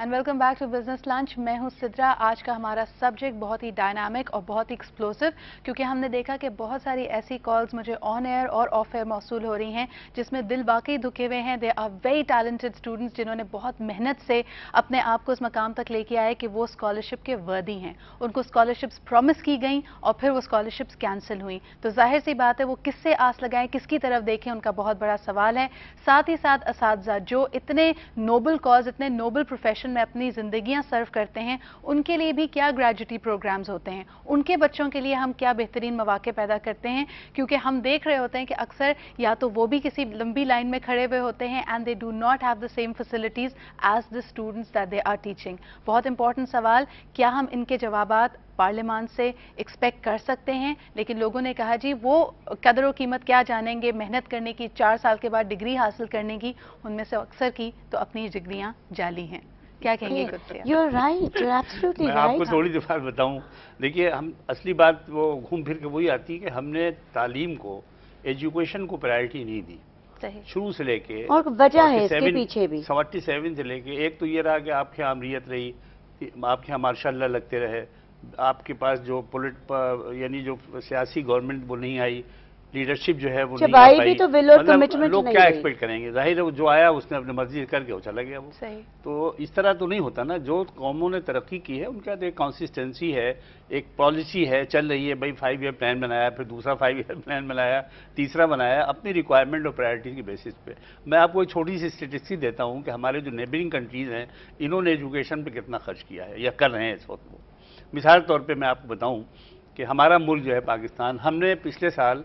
And welcome back to business lunch. मैं हूं सिद्रा। आज का हमारा सब्जेक्ट बहुत ही डायनामिक और बहुत ही एक्सप्लोसिव, क्योंकि हमने देखा कि बहुत सारी ऐसी कॉल्स मुझे ऑन एयर और ऑफ एयर मौसूल हो रही हैं जिसमें दिल वाकई दुखे हुए हैं। They are very talented students जिन्होंने बहुत मेहनत से अपने आप को उस मकाम तक लेके आए कि वो स्कॉलरशिप के वर्दी हैं। उनको स्कॉलरशिप्स प्रॉमिस की गई और फिर वो स्कॉलरशिप्स कैंसिल हुई। तो जाहिर सी बात है वो किससे आस लगाएं, किसकी तरफ देखें, उनका बहुत बड़ा सवाल है। साथ ही साथ असातिज़ा जो इतने नोबल कॉज, इतने नोबल प्रोफेशन में अपनी जिंदगियां सर्व करते हैं, उनके लिए भी क्या ग्रेजुटी प्रोग्राम्स होते हैं, उनके बच्चों के लिए हम क्या बेहतरीन मौके पैदा करते हैं। क्योंकि हम देख रहे होते हैं कि अक्सर या तो वो भी किसी लंबी लाइन में खड़े हुए होते हैं and they do not have the same facilities as the students that they are teaching. बहुत इंपॉर्टेंट सवाल, क्या हम इनके जवाबात पार्लियामान से एक्सपेक्ट कर सकते हैं? लेकिन लोगों ने कहा जी वो कदर व कीमत क्या जानेंगे मेहनत करने की, 4 साल के बाद डिग्री हासिल करने की। उनमें से अक्सर की तो अपनी डिग्रियां जाली हैं। क्या कहेंगे? You're right, you're absolutely मैं right. आपको थोड़ी सी बात बताऊं। देखिए, हम असली बात वो घूम फिर के वही आती है कि हमने तालीम को, एजुकेशन को प्रायोरिटी नहीं दी शुरू से लेके। और वजह है इसके पीछे भी 47 से लेके। एक तो ये रहा कि आपके यहाँ अमरीत रही, आपके यहाँ मार्शाल्लाह लगते रहे, आपके पास जो यानी जो सियासी गवर्नमेंट वो नहीं आई, लीडरशिप जो है वो नहीं आ पाई, तो मतलब लोग क्या एक्सपेक्ट करेंगे? जाहिर है वो जो आया उसने अपनी मर्जी करके वो चला गया वो। तो इस तरह तो नहीं होता ना। जो कौमों ने तरक्की की है उनके साथ एक कंसिस्टेंसी है, एक पॉलिसी है, चल रही है। भाई 5 ईयर प्लान बनाया, फिर दूसरा 5 ईयर प्लान बनाया, तीसरा बनाया, अपनी रिक्वायरमेंट और प्रायोरिटी की बेसिस पे। मैं आपको एक छोटी सी स्टेटिस्टिक देता हूँ कि हमारे जो नेबरिंग कंट्रीज हैं इन्होंने एजुकेशन पे कितना खर्च किया है या कर रहे हैं इस वक्त। वो मिसाल के तौर पे मैं आपको बताऊं कि हमारा मुल्क जो है पाकिस्तान, हमने पिछले साल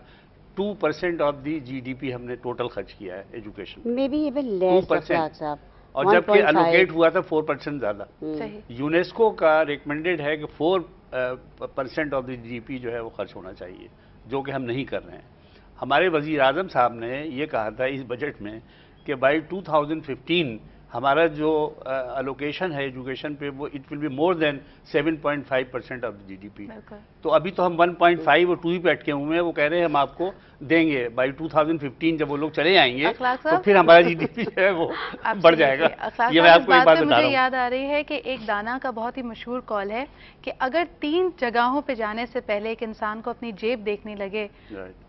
2% ऑफ दी GDP हमने टोटल खर्च किया है education, may be even less 2%, और जबकि एलोकेट हुआ था 4% ज्यादा। यूनेस्को का रिकमेंडेड है कि 4% ऑफ द GDP जो है वो खर्च होना चाहिए, जो कि हम नहीं कर रहे हैं। हमारे वजीर आजम साहब ने ये कहा था इस बजट में कि बाई 2015 हमारा जो अलोकेशन है एजुकेशन पे वो it will be more than 7.5% of the GDP। तो अभी तो हम 1.5 और 2 ही पे अटके हुए हैं। वो कह रहे हैं हम आपको देंगे बाई 2015, जब वो लोग चले जाएंगे तो फिर हमारा GDP जो है वो बढ़ जाएगा। ये मैं आपको एक बात बता रहा हूं। मुझे याद आ रही है कि एक दाना का बहुत ही मशहूर कॉल है कि अगर 3 जगहों पे जाने से पहले एक इंसान को अपनी जेब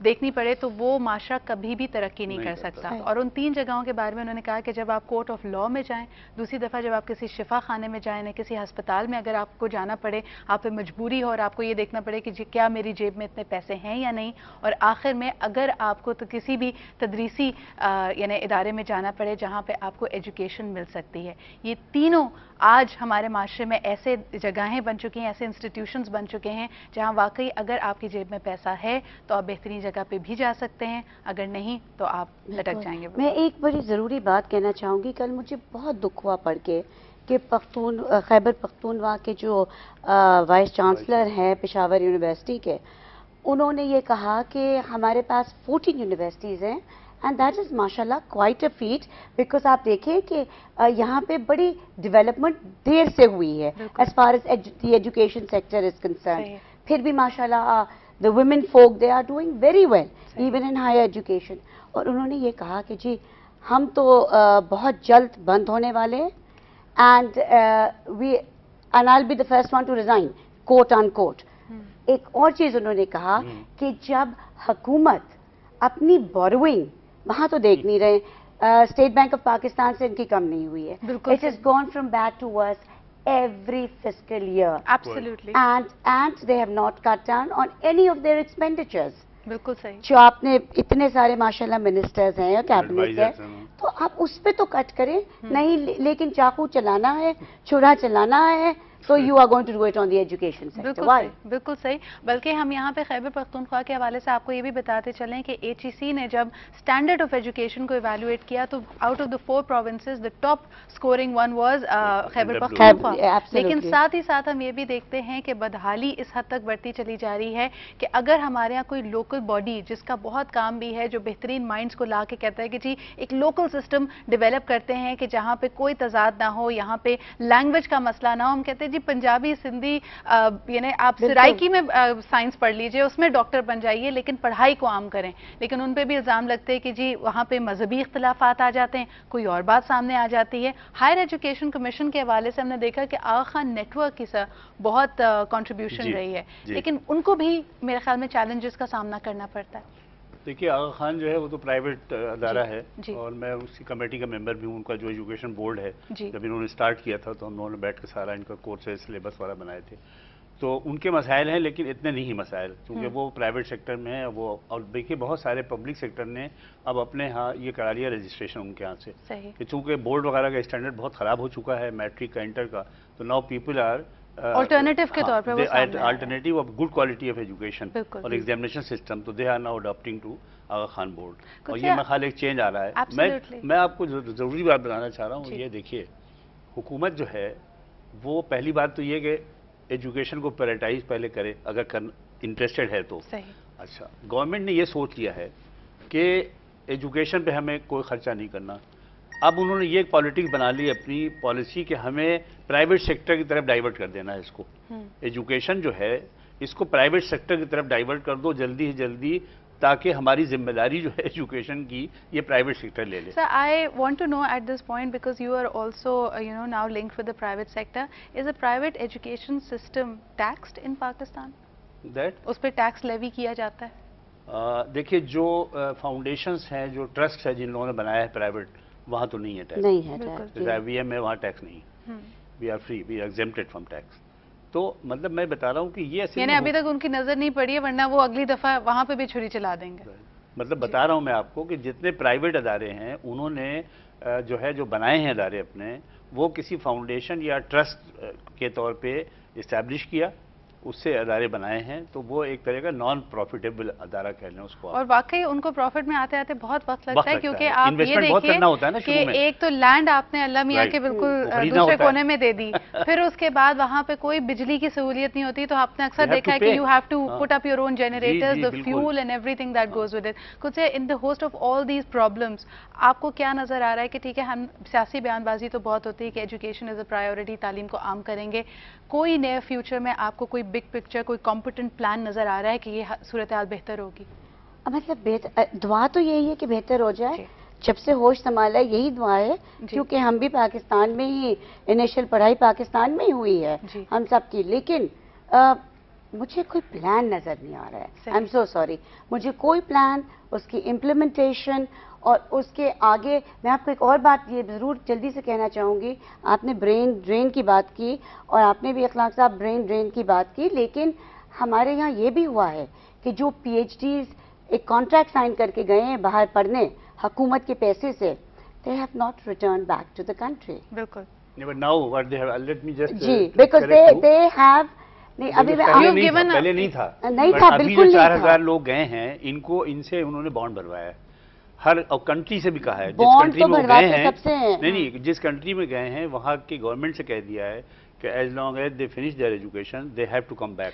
देखनी पड़े तो वो माशरा कभी भी तरक्की नहीं कर सकता। और उन 3 जगहों के बारे में उन्होंने कहा कि जब आप कोर्ट ऑफ लॉ में जाएं, दूसरी दफा जब आप किसी शिफा खाने में जाएं, किसी अस्पताल में अगर आपको जाना पड़े, आप पे मजबूरी हो और आपको ये देखना पड़े कि क्या मेरी जेब में इतने पैसे हैं या नहीं, और आखिर में अगर आपको तो किसी भी तदरीसी यानी इदारे में जाना पड़े जहां पे आपको एजुकेशन मिल सकती है। ये तीनों आज हमारे माशरे में ऐसे जगहें बन चुकी हैं, ऐसे इंस्टीट्यूशंस बन चुके हैं जहां वाकई अगर आपकी जेब में पैसा है तो आप बेहतरीन जगह पे भी जा सकते हैं, अगर नहीं तो आप लटक जाएंगे। मैं एक बड़ी ज़रूरी बात कहना चाहूँगी। कल मुझे बहुत दुख हुआ पढ़ के कि खैबर पख्तूनख्वा के जो वाइस चांसलर हैं पेशावर यूनिवर्सिटी के, उन्होंने ये कहा कि हमारे पास 14 यूनिवर्सिटीज़ हैं एंड दैट इज़ माशाल्लाह क्वाइट अ फीट। बिकॉज आप देखें कि यहाँ पे बड़ी डेवलपमेंट देर से हुई है as far as the education sector is concerned. फिर भी माशाल्लाह the women folk they are doing very well even in higher education. और उन्होंने ये कहा कि जी हम तो बहुत जल्द बंद होने वाले हैं and I will be the first one to resign, quote on quote. एक और चीज उन्होंने कहा कि जब हुकूमत अपनी बोरोइंग वहां तो देख नहीं रहे, स्टेट बैंक ऑफ पाकिस्तान से इनकी कम नहीं हुई है। It is gone from bad to worse every fiscal year. Absolutely. And they have not cut down on any of their expenditures. बिल्कुल सही। जो आपने इतने सारे माशाल्लाह मिनिस्टर्स हैं या कैबिनेट है, तो आप उस पे तो कट करें नहीं, लेकिन चाकू चलाना है, छुरा चलाना है, तो you are going to do it on the education sector. बिल्कुल सही। बल्कि हम यहाँ पे खैबर पख्तूनख्वा के हवाले से आपको ये भी बताते चलें कि HEC ने जब स्टैंडर्ड ऑफ एजुकेशन को इवैल्यूएट किया तो out of the 4 provinces the top scoring one was Khyber Pakhtunkhwa. लेकिन साथ ही साथ हम ये भी देखते हैं कि बदहाली इस हद तक बढ़ती चली जा रही है कि अगर हमारे यहाँ कोई लोकल बॉडी जिसका बहुत काम भी है, जो बेहतरीन माइंड्स को ला के कहता है कि जी एक लोकल सिस्टम डेवलप करते हैं कि जहाँ पे कोई तजाद ना हो, यहाँ पे लैंग्वेज का मसला ना हो, हम कहते हैं जी पंजाबी सिंधी यानी आप सराइकी में साइंस पढ़ लीजिए, उसमें डॉक्टर बन जाइए, लेकिन पढ़ाई को आम करें। लेकिन उन पे भी इल्ज़ाम लगते हैं कि जी वहाँ पे मजहबी इख्तिलाफात आ जाते हैं, कोई और बात सामने आ जाती है। हायर एजुकेशन कमीशन के हवाले से हमने देखा कि आगा खान नेटवर्क की सर बहुत कंट्रीब्यूशन रही है, लेकिन उनको भी मेरे ख्याल में चैलेंजेस का सामना करना पड़ता है। देखिए, आगा खान जो है वो तो प्राइवेट अदारा है और मैं उसी कमेटी का मेंबर भी हूँ। उनका जो एजुकेशन बोर्ड है, जब इन्होंने स्टार्ट किया था तो हम लोगों ने बैठ कर सारा इनका कोर्सेज सिलेबस वाला बनाए थे। तो उनके मसाइल हैं, लेकिन इतने नहीं मसाइल, क्योंकि वो प्राइवेट सेक्टर में है वो। और देखिए, बहुत सारे पब्लिक सेक्टर ने अब अपने यहाँ ये करा लिया रजिस्ट्रेशन उनके यहाँ से, कि चूँकि बोर्ड वगैरह का स्टैंडर्ड बहुत ख़राब हो चुका है, मैट्रिक का, इंटर का, तो नाउ पीपल आर ऑल्टरनेटिव के तौर पे alternative of good quality of education और एग्जामिनेशन सिस्टम, तो they are now adopting to Aga Khan board. और ये मेरे ख्याल एक चेंज आ रहा है। मैं आपको ज़रूरी बात बताना चाह रहा हूँ, ये देखिए, हुकूमत जो है वो पहली बात तो ये कि एजुकेशन को प्रायोरिटाइज पहले करे, अगर इंटरेस्टेड है तो। अच्छा, गवर्नमेंट ने ये सोच लिया है कि एजुकेशन पे हमें कोई खर्चा नहीं करना। अब उन्होंने ये पॉलिटिक्स बना ली अपनी पॉलिसी कि हमें प्राइवेट सेक्टर की तरफ डाइवर्ट कर देना है इसको। एजुकेशन जो है इसको प्राइवेट सेक्टर की तरफ डाइवर्ट कर दो जल्दी से जल्दी, ताकि हमारी जिम्मेदारी जो है एजुकेशन की ये प्राइवेट सेक्टर ले ले। Sir, I want to know at this point, because you are also now linked with the private sector, is the private education system taxed in Pakistan? That उस पर टैक्स लेवी किया जाता है? देखिए, जो फाउंडेशंस हैं, जो ट्रस्ट है जिन लोगों ने बनाया है प्राइवेट, वहाँ तो नहीं है टैक्स। नहीं है टैक्स। IVM में वहाँ टैक्स नहीं, we are free, we are exempted from tax. तो मतलब मैं बता रहा हूँ कि ये यानी अभी तक उनकी नजर नहीं पड़ी है, वरना वो अगली दफा वहाँ पे भी छुरी चला देंगे। मतलब बता रहा हूँ मैं आपको कि जितने प्राइवेट अदारे हैं उन्होंने जो है जो बनाए हैं अदारे अपने, वो किसी फाउंडेशन या ट्रस्ट के तौर पे इस्टेब्लिश किया, उससे अदारे बनाए हैं, तो वो एक तरह का नॉन प्रॉफिटेबल अदारा कह लें उसको। और वाकई उनको प्रॉफिट में आते आते बहुत वक्त लगता है, क्योंकि आप ये देखिए कि एक तो लैंड आपने अल्लाह मियाँ के बिल्कुल दूसरे कोने में दे दी, फिर उसके बाद वहाँ पे कोई बिजली की सहूलियत नहीं होती, तो आपने अक्सर देखा है कि you have to put up your own generators, the fuel and everything that goes with it. कुछ से in the host of all these problems आपको क्या नजर आ रहा है कि ठीक है, हम सियासी बयानबाजी तो बहुत होती है कि एजुकेशन इज अ प्रायोरिटी, तालीम को आम करेंगे, कोई नए फ्यूचर में आपको कोई बिग पिक्चर, कोई कॉम्पिटेंट प्लान नजर आ रहा है कि ये सूरत हाल बेहतर होगी? मतलब दुआ तो यही है कि बेहतर हो जाए। जब से होश संभाला यही दुआ है, क्योंकि हम भी पाकिस्तान में ही इनिशियल पढ़ाई पाकिस्तान में ही हुई है हम सब की, लेकिन मुझे कोई प्लान नजर नहीं आ रहा है। आई एम सो सॉरी, मुझे कोई प्लान, उसकी इम्प्लीमेंटेशन और उसके आगे। मैं आपको एक और बात ये जरूर जल्दी से कहना चाहूँगी, आपने ब्रेन ड्रेन की बात की और आपने भी अखलाक साहब ब्रेन ड्रेन की बात की, लेकिन हमारे यहाँ ये भी हुआ है कि जो PhDs एक कॉन्ट्रैक्ट साइन करके गए हैं बाहर पढ़ने हुकूमत के पैसे से, they have not returned back to the country. बिल्कुल। But now what they have, let me just ji, because they have नहीं, अभी पहले नहीं था, बिल्कुल नहीं था। 4000 लोग गए हैं, इनसे उन्होंने बॉन्ड भरवाया है। हर कंट्री से भी कहा है, जिस कंट्री में गए हैं, नहीं, जिस कंट्री में गए हैं वहाँ की गवर्नमेंट से कह दिया है कि as long as they finish their education they have to come back.